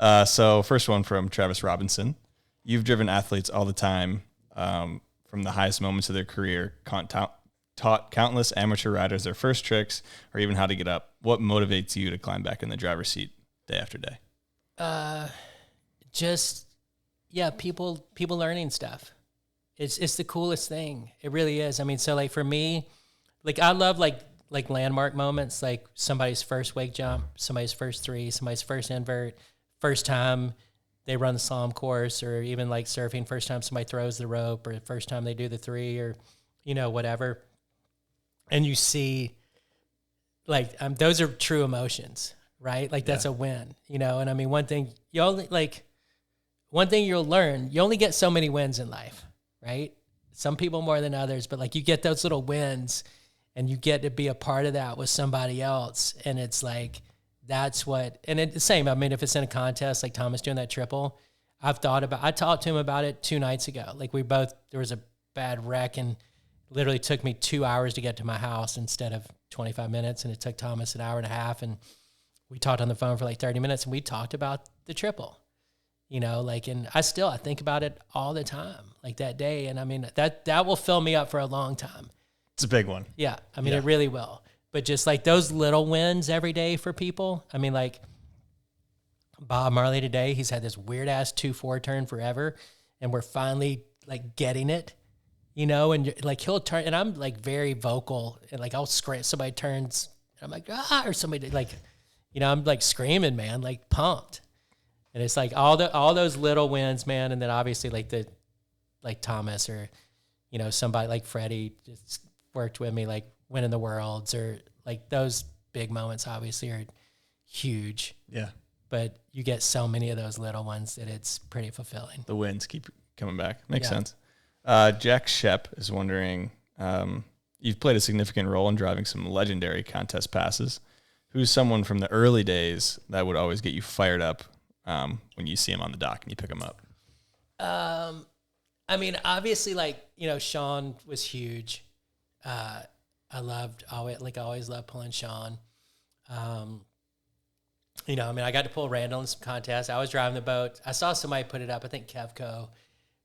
So first one from Travis Robinson. You've driven athletes all the time from the highest moments of their career, taught countless amateur riders their first tricks or even how to get up. What motivates you to climb back in the driver's seat day after day? People learning stuff. It's the coolest thing. It really is. I mean, so like for me, like I love like landmark moments, like somebody's first wake jump, somebody's first three, somebody's first invert, first time they run the slalom course, or even like surfing, first time somebody throws the rope, or first time they do the three, or, you know, whatever. And you see like, those are true emotions, right? Like that's a win, you know? And I mean, one thing you'll learn, you only get so many wins in life, right? Some people more than others, but like you get those little wins and you get to be a part of that with somebody else. And it's like, that's what, and it's the same. I mean, if it's in a contest, like Thomas doing that triple, I talked to him about it 2 nights ago. Like there was a bad wreck and literally took me 2 hours to get to my house instead of 25 minutes. And it took Thomas an hour and a half. And we talked on the phone for like 30 minutes and we talked about the triple, you know, like, and I think about it all the time, like that day. And I mean, that will fill me up for a long time. It's a big one. Yeah. I mean, it really will. But just like those little wins every day for people. I mean, like Bob Marley today, he's had this weird ass 2-4 turn forever. And we're finally like getting it, you know, and like he'll turn, and I'm like very vocal and like I'll scream, somebody turns, and I'm like, or somebody like, you know, I'm like screaming, man, like pumped. And it's like all those little wins, man. And then obviously like Thomas or, you know, somebody like Freddie just worked with me, like winning the worlds, or like those big moments obviously are huge. Yeah. But you get so many of those little ones that it's pretty fulfilling. The wins keep coming back. Makes sense. Jack Shep is wondering, you've played a significant role in driving some legendary contest passes. Who's someone from the early days that would always get you fired up when you see him on the dock and you pick him up? I mean, obviously, like, you know, Sean was huge. I always loved pulling Sean. You know, I mean, I got to pull Randall in some contests. I was driving the boat. I saw somebody put it up, I think Kevco,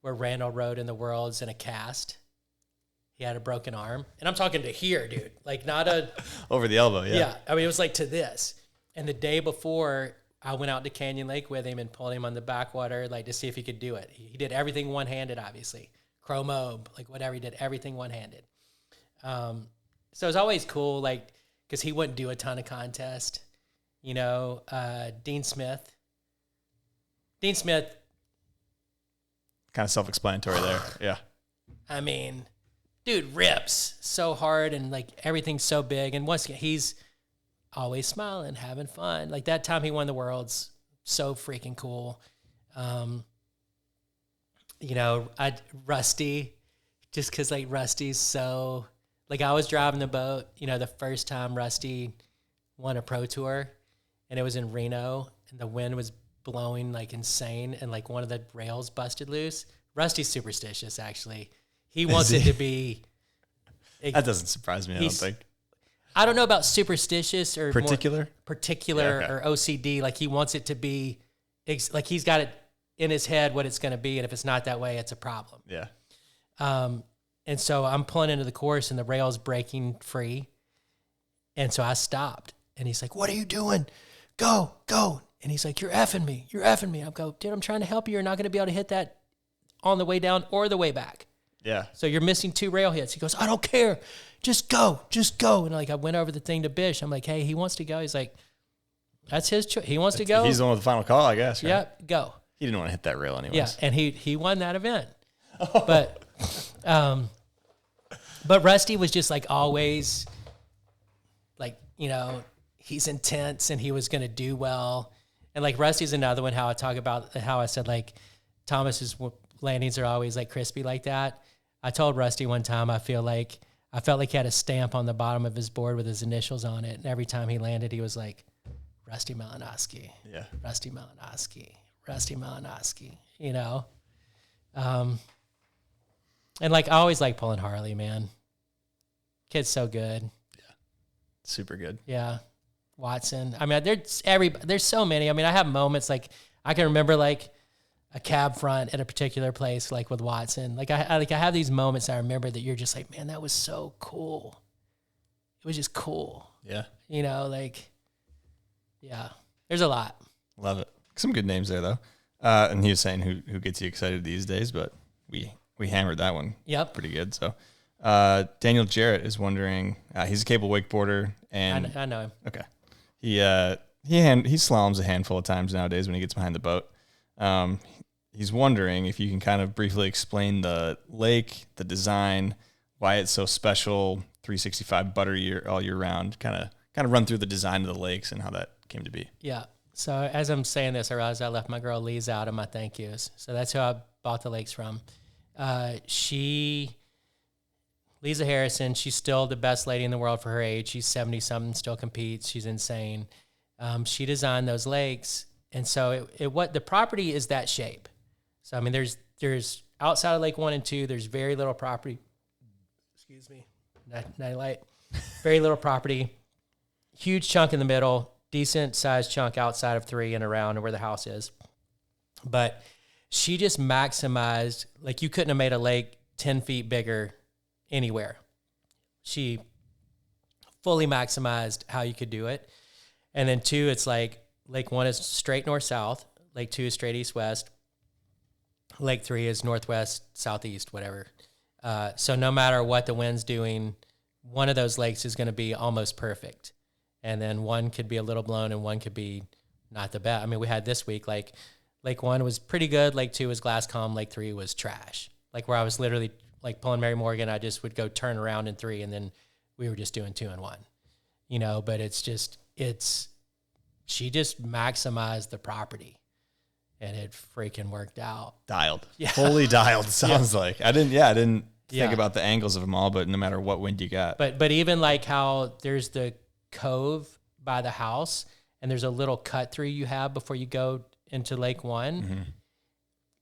where Randall rode in the Worlds in a cast. He had a broken arm. And I'm talking to here, dude. Like not a... Over the elbow, yeah. Yeah. I mean, it was like to this. And the day before, I went out to Canyon Lake with him and pulled him on the backwater, like to see if he could do it. He did everything one-handed, obviously. Chromobe, like whatever, he did everything one-handed. So it was always cool, like, because he wouldn't do a ton of contest. You know, Dean Smith. Kind of self-explanatory there, yeah. I mean, dude rips so hard and like everything's so big. And once again, he's always smiling, having fun. Like that time he won the Worlds, so freaking cool. You know, Rusty, just because like Rusty's so, like I was driving the boat, you know, the first time Rusty won a pro tour and it was in Reno and the wind was blowing like insane and like one of the rails busted loose. Rusty's superstitious, actually. He wants it to be... That doesn't surprise me, I don't think. I don't know about superstitious or... Particular? Or OCD. Like he wants it to be... Like he's got it in his head what it's going to be, and if it's not that way, it's a problem. Yeah. And so I'm pulling into the course and the rail's breaking free. And so I stopped. And he's like, "What are you doing? Go. And he's like, You're effing me. I go, dude, I'm trying to help you. You're not going to be able to hit that on the way down or the way back. Yeah. So you're missing 2 rail hits. He goes, I don't care. Just go. And like, I went over the thing to Bish. I'm like, hey, he wants to go. He's like, that's his choice. He wants to go. He's the one with the final call, I guess. Right? Yeah, go. He didn't want to hit that rail anyways. Yeah, and he won that event. But Rusty was just like always like, you know, he's intense and he was going to do well. And like Rusty's another one, how I talk about how I said like Thomas's landings are always like crispy like that. I told Rusty one time, I felt like he had a stamp on the bottom of his board with his initials on it. And every time he landed, he was like, Rusty Malinowski. Yeah. Rusty Malinowski, you know? And like, I always like pulling Harley, man. Kid's so good. Yeah. Super good. Yeah. Watson. I mean, there's so many. I mean, I have moments like I can remember like a cab front at a particular place, like with Watson. Like I have these moments I remember that you're just like, man, that was so cool. It was just cool. Yeah. You know, like, yeah, there's a lot. Love it. Some good names there though. And he was saying who gets you excited these days, but we hammered that one. Yep. Pretty good. So, Daniel Jarrett is wondering, he's a cable wakeboarder and I know him. Okay. He slaloms a handful of times nowadays when he gets behind the boat. He's wondering if you can kind of briefly explain the lake, the design, why it's so special, 365 all year round, kind of run through the design of the lakes and how that came to be. Yeah. So as I'm saying this, I realized I left my girl Lisa out of my thank yous. So that's who I bought the lakes from. Lisa Harrison, she's still the best lady in the world for her age. She's 70-something, still competes. She's insane. She designed those lakes. And so what the property is that shape. So, I mean, there's outside of Lake 1 and 2, there's very little property. Excuse me. Night light. Very little property. Huge chunk in the middle. Decent sized chunk outside of 3 and around where the house is. But she just maximized, like you couldn't have made a lake 10 feet bigger anywhere. She fully maximized how you could do it. And then 2, it's like Lake 1 is straight north-south. Lake 2 is straight east-west. Lake 3 is northwest, southeast, whatever. So no matter what the wind's doing, one of those lakes is going to be almost perfect. And then one could be a little blown and one could be not the best. I mean, we had this week, like Lake 1 was pretty good. Lake 2 was glass calm. Lake 3 was trash. Like where I was literally like pulling Mary Morgan, I just would go turn around in 3 and then we were just doing 2 and 1, you know, but she just maximized the property and it freaking worked out. Dialed. Yeah. Fully dialed, sounds like. I didn't think about the angles of them all, but no matter what wind you got. But even like how there's the cove by the house and there's a little cut through you have before you go into Lake 1. Mm-hmm.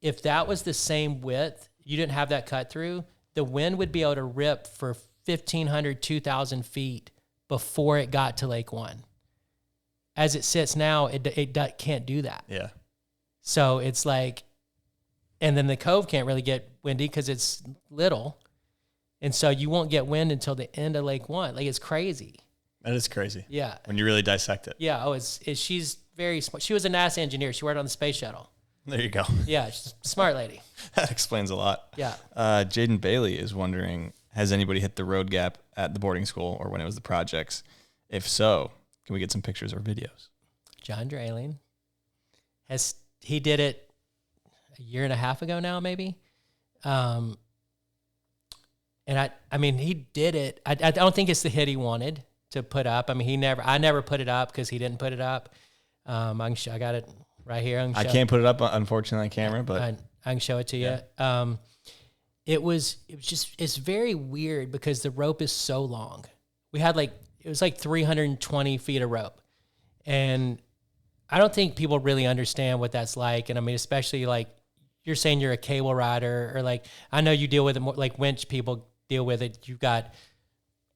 If that was the same width, you didn't have that cut through, the wind would be able to rip for 1,500, 2,000 feet before it got to Lake 1. As it sits now, it can't do that. Yeah. So it's like, and then the cove can't really get windy because it's little. And so you won't get wind until the end of Lake 1. Like, it's crazy. That is crazy. Yeah. When you really dissect it. Yeah. Oh, she's very smart. She was a NASA engineer. She worked on the space shuttle. There you go. Yeah. She's a smart lady. That explains a lot. Yeah. Jaden Bailey is wondering, has anybody hit the road gap at the boarding school or when it was the projects? If so, can we get some pictures or videos? John Draling he did it a year and a half ago now, maybe. And I mean, he did it. I don't think it's the hit he wanted to put up. I mean, I never put it up because he didn't put it up. I got it right here. I can't put it up, unfortunately, on camera, but I can show it to you. Yeah. It's very weird because the rope is so long. We had it was like 320 feet of rope. And I don't think people really understand what that's like. And I mean, especially like you're saying you're a cable rider or like, I know you deal with it more like winch people deal with it. You've got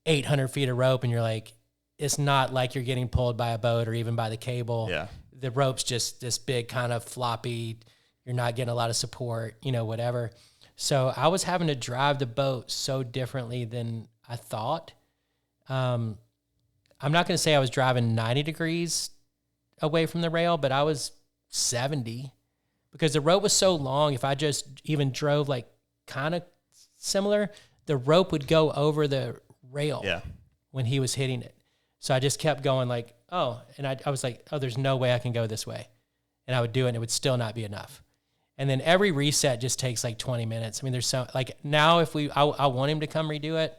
800 feet of rope and you're like, it's not like you're getting pulled by a boat or even by the cable. Yeah. The rope's just this big kind of floppy. You're not getting a lot of support, whatever. So I was having to drive the boat so differently than I thought. I'm not going to say I was driving 90 degrees away from the rail, but I was 70 because the rope was so long. If I just even drove like kind of similar, the rope would go over the rail when he was hitting it. So I just kept going like, oh, and I was like, oh, there's no way I can go this way. And I would do it and it would still not be enough. And then every reset just takes like 20 minutes. I mean, there's so like now if I want him to come redo it.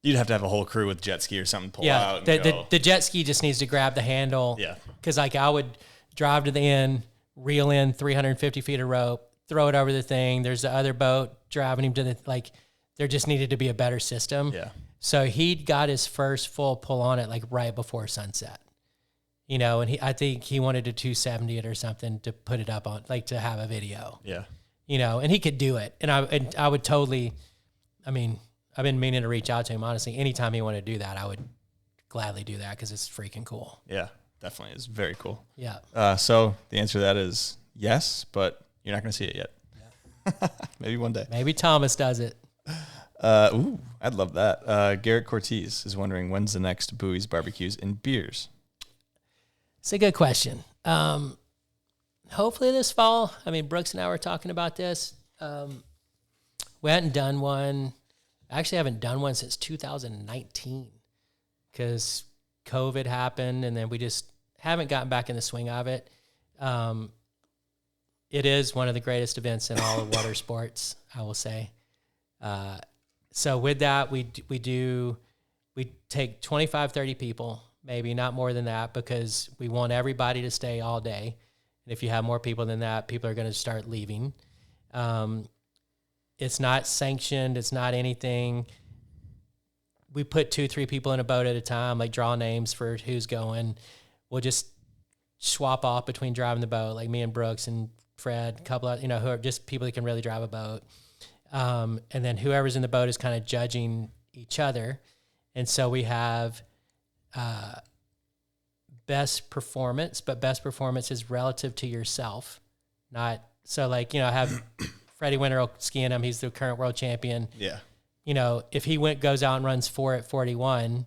You'd have to have a whole crew with jet ski or something pull out. The jet ski just needs to grab the handle. Yeah. Because like I would drive to the end, reel in 350 feet of rope, throw it over the thing. There's the other boat driving him to there just needed to be a better system. Yeah. So he got his first full pull on it like right before sunset. And I think he wanted to 270 it or something to put it up on, like to have a video. Yeah. And he could do it. And I would totally, I mean, I've been meaning to reach out to him, honestly. Anytime he wanted to do that, I would gladly do that because it's freaking cool. Yeah, definitely. It's very cool. Yeah. So the answer to that is yes, but you're not going to see it yet. Yeah. Maybe one day. Maybe Thomas does it. I'd love that. Garrett Cortez is wondering, when's the next Bowie's barbecues and beers? It's a good question. Hopefully this fall. I mean, Brooks and I were talking about this. We hadn't done one. I actually haven't done one since 2019 because COVID happened, and then we just haven't gotten back in the swing of it. It is one of the greatest events in all of water sports, I will say. So with that, we take 25, 30 people, maybe not more than that, because we want everybody to stay all day. And if you have more people than that, people are going to start leaving. It's not sanctioned. It's not anything. We put 2-3 people in a boat at a time, like draw names for who's going. We'll just swap off between driving the boat, like me and Brooks and Fred, a couple of, who are just people that can really drive a boat. And then whoever's in the boat is kind of judging each other. And so we have best performance, but best performance is relative to yourself. Not so like, I have Freddie Winter skiing him. He's the current world champion. Yeah. If he goes out and runs 4 at 41,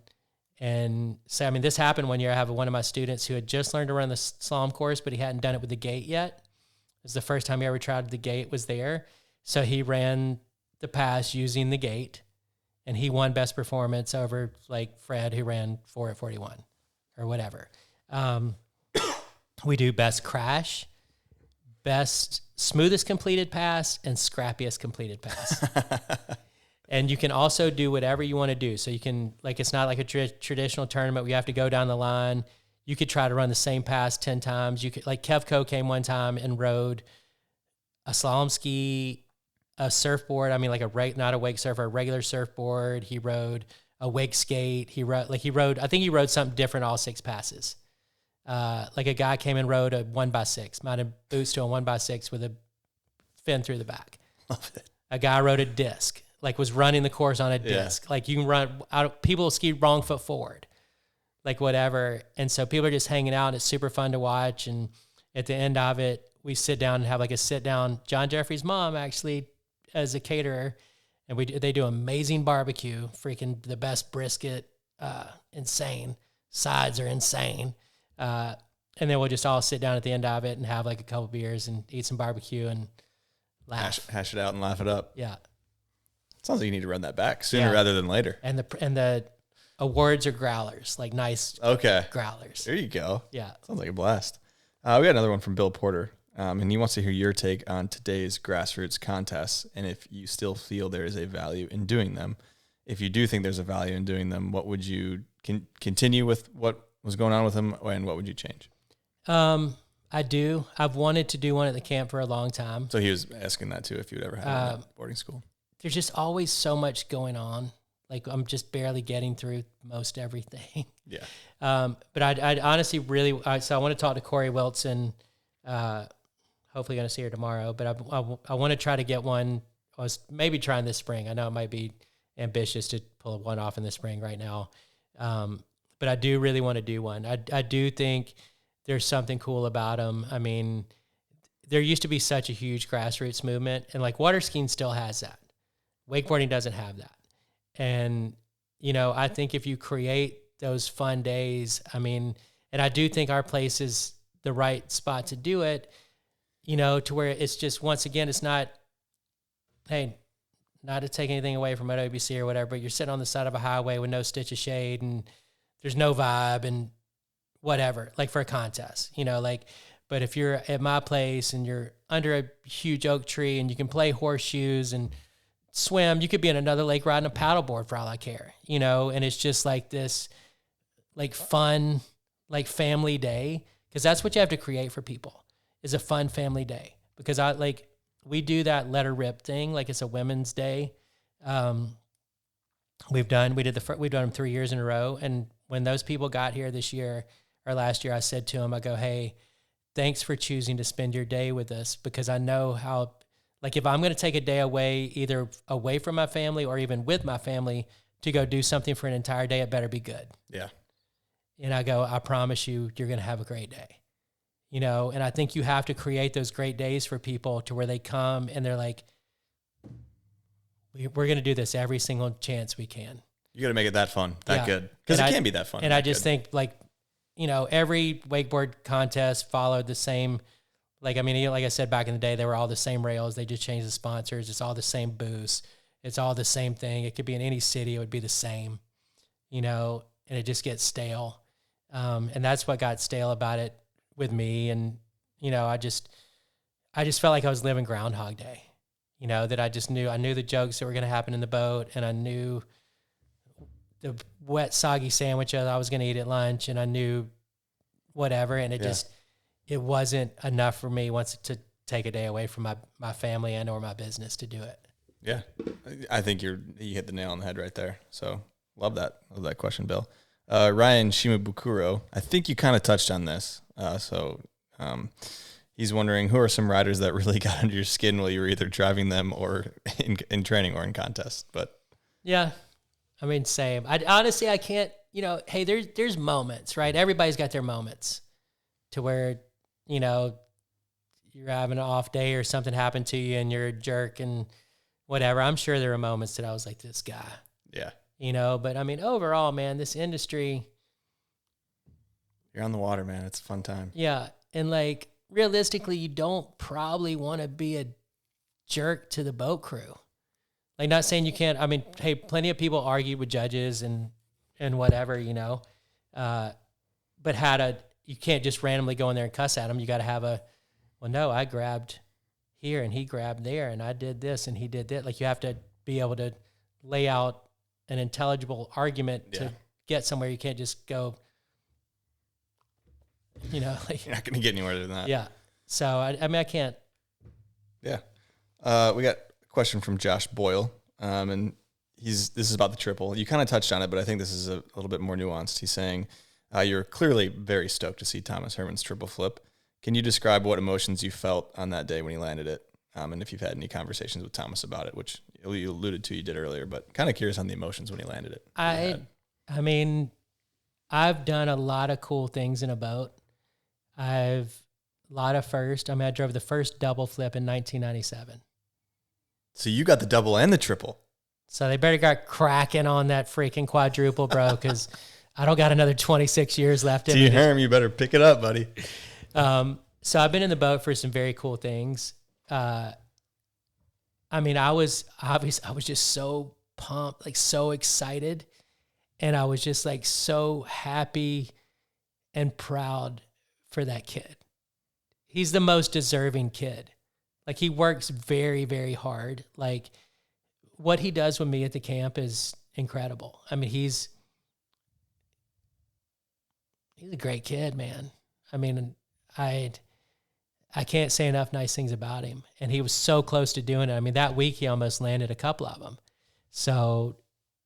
and so, this happened one year. I have one of my students who had just learned to run the slalom course, but he hadn't done it with the gate yet. It was the first time he ever tried the gate was there. So he ran the pass using the gate, and he won best performance over like Fred, who ran 4 at 41 or whatever. We do best crash, best smoothest completed pass, and scrappiest completed pass. And you can also do whatever you want to do. So you can, it's not like a traditional tournament where you have to go down the line. You could try to run the same pass 10 times. You could, like Kevco came one time and rode a slalom ski, a surfboard. Not a wake surfer, a regular surfboard. He rode a wake skate. I think he rode something different all 6 passes. Like a guy came and rode a 1x6, mounted boots to a 1x6 with a fin through the back. Love it. A guy rode a disc, was running the course on a disc. Yeah. You can run out. People ski wrong foot forward, whatever. And so people are just hanging out, and it's super fun to watch. And at the end of it, we sit down and have a sit down. John Jeffrey's mom actually as a caterer, and they do amazing barbecue, freaking the best brisket, insane. Sides are insane. And then we'll just all sit down at the end of it and have a couple beers and eat some barbecue and laugh. Hash it out and laugh it up. Yeah. Sounds like you need to run that back sooner rather than later. And the awards are growlers, nice growlers. There you go. Yeah. Sounds like a blast. We got another one from Bill Porter, and he wants to hear your take on today's grassroots contests and if you still feel there is a value in doing them. If you do think there's a value in doing them, what would you continue with what was going on with them, and what would you change? I do. I've wanted to do one at the camp for a long time. So he was asking that too, if you'd ever had one at boarding school. There's just always so much going on. I'm just barely getting through most everything. Yeah. But I'd honestly really, so I want to talk to Corey Wilson. Hopefully going to see her tomorrow, but I want to try to get one. I was maybe trying this spring. I know it might be ambitious to pull one off in the spring right now. But I do really want to do one. I do think there's something cool about them. There used to be such a huge grassroots movement, and water skiing still has that. Wakeboarding doesn't have that. And, I think if you create those fun days, and I do think our place is the right spot to do it, to where it's just, once again, it's not, hey, not to take anything away from OWC or whatever, but you're sitting on the side of a highway with no stitch of shade and there's no vibe and whatever, for a contest, but if you're at my place and you're under a huge oak tree and you can play horseshoes and swim, you could be in another lake riding a paddleboard for all I care, and it's just this fun, family day. Cause that's what you have to create for people is a fun family day. Because we do that let her rip thing. It's a women's day. We've done them 3 years in a row. And when those people got here this year or last year, I said to them, I go, hey, thanks for choosing to spend your day with us, because I know how, if I'm going to take a day away, either away from my family or even with my family to go do something for an entire day, it better be good. Yeah. And I go, I promise you, you're going to have a great day. you know, and I think you have to create those great days for people to where they come and they're like, we're going to do this every single chance we can. You got to make it that fun, that good. Because it can be that fun. And I just think, like, you know, every wakeboard contest followed the same, like, I mean, like I said, back in the day, they were all the same rails. They just changed the sponsors. It's all the same booths. It's all the same thing. It could be in any city. It would be the same, you know, and it just gets stale. And that's what got stale about it with me. And, you know, I just felt like I was living Groundhog Day, you know, that I knew the jokes that were going to happen in the boat, and I knew the wet, soggy sandwich that I was going to eat at lunch, and I knew whatever. And it wasn't enough for me once to take a day away from my family and or my business to do it. Yeah. I think you hit the nail on the head right there. So love that question, Bill. Ryan Shimabukuro, I think you kind of touched on this. He's wondering, who are some riders that really got under your skin while you were either driving them or in training or in contests? But yeah, I mean, same. Honestly, I can't, you know, hey, there's moments, right? Everybody's got their moments to where, you know, you're having an off day or something happened to you and you're a jerk and whatever. I'm sure there are moments that I was like, this guy. Yeah. You know, but I mean, overall, man, this industry. You're on the water, man. It's a fun time. Yeah. And like, realistically, you don't probably want to be a jerk to the boat crew. Like, not saying you can't. I mean, hey, plenty of people argue with judges and whatever, you know. But you can't just randomly go in there and cuss at them. You got to have well, no, I grabbed here and he grabbed there and I did this and he did that. Like, you have to be able to lay out an intelligible argument to get somewhere. You can't just go, you know, like, you're not going to get anywhere than that. Yeah. So, I mean, I can't. Yeah. We got a question from Josh Boyle. And this is about the triple. You kind of touched on it, but I think this is a little bit more nuanced. He's saying, you're clearly very stoked to see Thomas Herman's triple flip. Can you describe what emotions you felt on that day when he landed it? And if you've had any conversations with Thomas about it, which you alluded to, you did earlier, but kind of curious on the emotions when he landed it. I mean, I've done a lot of cool things in a boat. A lot of first. I mean, I drove the first double flip in 1997. So you got the double and the triple. So they better got cracking on that freaking quadruple, bro, because I don't got another 26 years left in me. Herm, you better pick it up, buddy. So I've been in the boat for some very cool things. I mean, I was just so pumped, like so excited. And I was just like so happy and proud for that kid. He's the most deserving kid. Like, he works very, very hard. Like, what he does with me at the camp is incredible. I mean, he's a great kid, man. I mean, I can't say enough nice things about him. And he was so close to doing it. I mean, that week he almost landed a couple of them. So,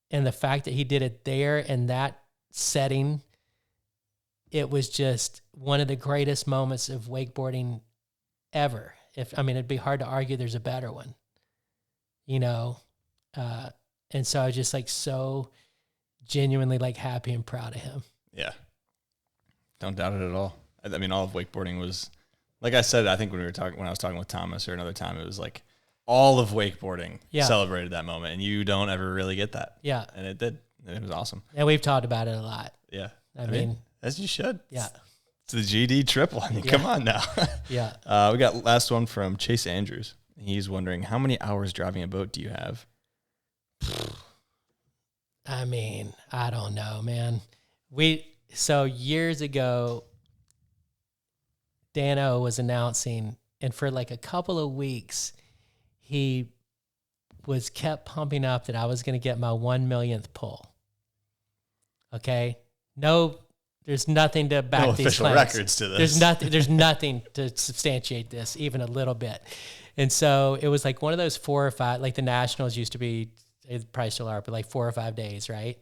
and the fact that he did it there in that setting, it was just one of the greatest moments of wakeboarding ever. It'd be hard to argue there's a better one, you know? And so I was just like so genuinely like happy and proud of him. Yeah. Don't doubt it at all. I mean, all of wakeboarding was, like I said, I think when I was talking with Thomas or another time, it was like all of wakeboarding celebrated that moment, and you don't ever really get that. Yeah. And it did. It was awesome. And we've talked about it a lot. Yeah. I mean, as you should. Yeah. It's the GD triple. I mean, come on now. Yeah. We got last one from Chase Andrews. He's wondering, how many hours driving a boat do you have? I mean, I don't know, man. So years ago, Dano was announcing, and for like a couple of weeks, he kept pumping up that I was going to get my 1 millionth pull. Okay. No, there's nothing to back these official claims. Records to this. There's nothing to substantiate this, even a little bit. And so it was like one of those 4 or 5, like the Nationals used to be, they probably still are, but like 4 or 5 days, right?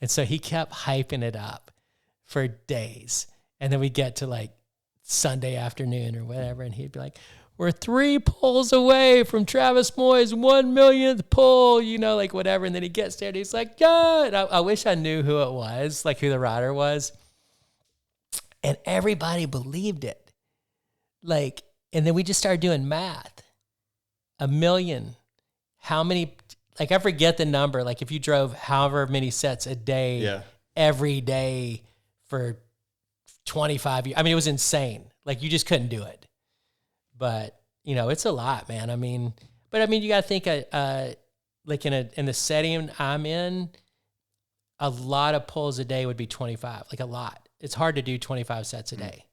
And so he kept hyping it up for days. And then we get to like Sunday afternoon or whatever, and he'd be like, we're 3 pulls away from Travis Moye's 1 millionth pull, you know, like whatever. And then he gets there and he's like, yeah. And I wish I knew who it was, like who the rider was. And everybody believed it. Like, and then we just started doing math. 1 million. How many, like I forget the number. Like if you drove however many sets a day, every day for 25 years. I mean, it was insane. Like you just couldn't do it. But, you know, it's a lot, man. I mean, you got to think, like in the setting I'm in, a lot of pulls a day would be 25, like a lot. It's hard to do 25 sets a day.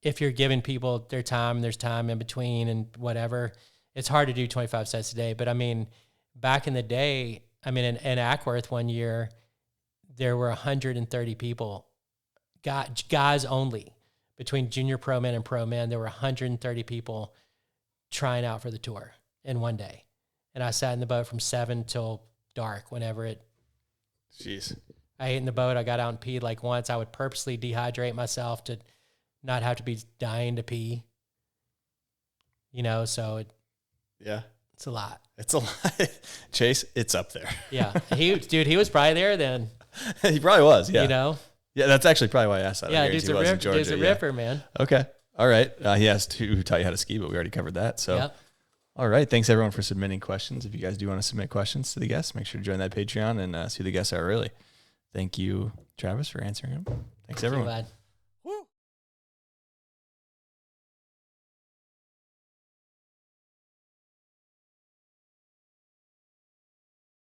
If you're giving people their time, there's time in between and whatever, it's hard to do 25 sets a day. But I mean, back in the day, I mean, in Ackworth one year, there were 130 people, guys only, between junior pro men and pro men. There were 130 people trying out for the tour in one day. And I sat in the boat from 7 till dark whenever it. Jeez. I ate in the boat. I got out and peed like once. I would purposely dehydrate myself to not have to be dying to pee. You know, so it's a lot. It's a lot. Chase, it's up there. Yeah. He was probably there then. He probably was, yeah. You know? Yeah, that's actually probably why I asked that. Yeah, dude's a ripper, man. Okay. All right. He asked who taught you how to ski, but we already covered that. So, All right. Thanks, everyone, for submitting questions. If you guys do want to submit questions to the guests, make sure to join that Patreon and see who the guests are early. Thank you, Travis, for answering them. Thanks, everyone.